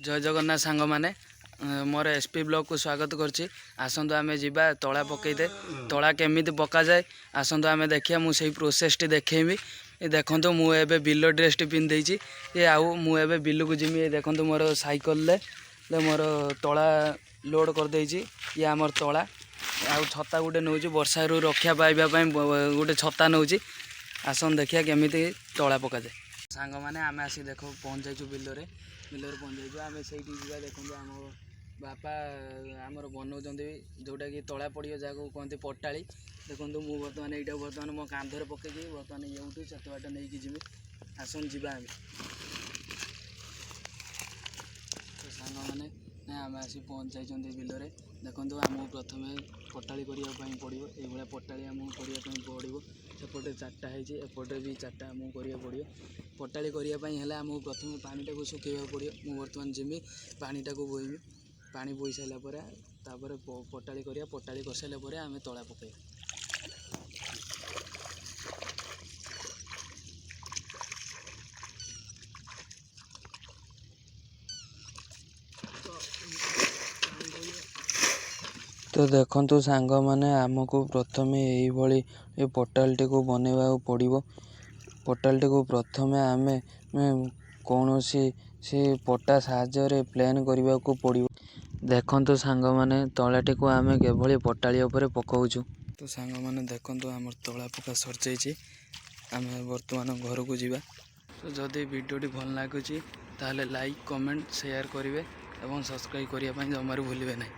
जय जगन्नाथ सांग मैंने मोर एसपी ब्लॉक को स्वागत करछि। आसंतु आमे जिबा तला पकईदे तला केमिति पका जाए आसंतु आमे देखिया मु सेही प्रोसेस टी देखेबी। ये देखंतु मु एबे बिलो ड्रेस टी पिन देछि। ये आउ मु एबे बिलो को जिमि। ये देखंतु मोर साइकल ले मोर तला लोड कर देछि। ये हमर तला आउ छता गुटे नउछि वर्षा रु रक्षा पाइबा पई गुटे छता नउछि। आसन देखिया केमिति तला पका जाए। सांग माने आमे आसी देखो पहुंच जाइछु बिलो रे पहुंच जाइछु। आमे सेठी जिबा देखंतु हम बापा आमर बनाउछन्ती जोटा कि तला पड़ियो जाको कहते पटाली। देखंतु मु बर्तमान एटा बर्तमान मो कांधरे पकेकी बर्तमान एउठु सत बाट नै कि जिमि। आसन जिबा आमे तो सांग माने ना आमे आसी पहुंच जाइछन्ती बिलो रे। देखंतु हमहु प्रथमे पटाली करिया पई पड़ियो। ए भला पटाली हमहु करिया पई पड़ियो। सेपटे चारटा है एपटे भी चारटा आमको करिया पड़ियो। पटाली करिया पई हला हमहु प्रथमे पानीटा को सुकेवा पड़ियो। मु वर्तमान जिमि पानीटा को बोइमी। पानी बोई साइला परे तापरे पटाली करिया। पटाली कर साइला परे आमे तला पकाई। तो देखंतु सांग माने आमको प्रथमे एई भली ए पटालटी को बनेवा पड़िबो। पटालटी को प्रथमे आमे कौनसी से पटा साहाय्य प्लेन करने को पड़ो। देखंतु सांग माने तलाटी को आमे केभली पटाली उपरे पकाउछु। तो सांग माने देखंतु हमर तला पका सर जाइछि। आमे वर्तमान घर को जीवा। तो जदि वीडियोटी भल लागुछि ताहले लाइक कमेंट शेयर करिवे एवं सब्सक्राइब करिया पई जमारू भूलिबे नै।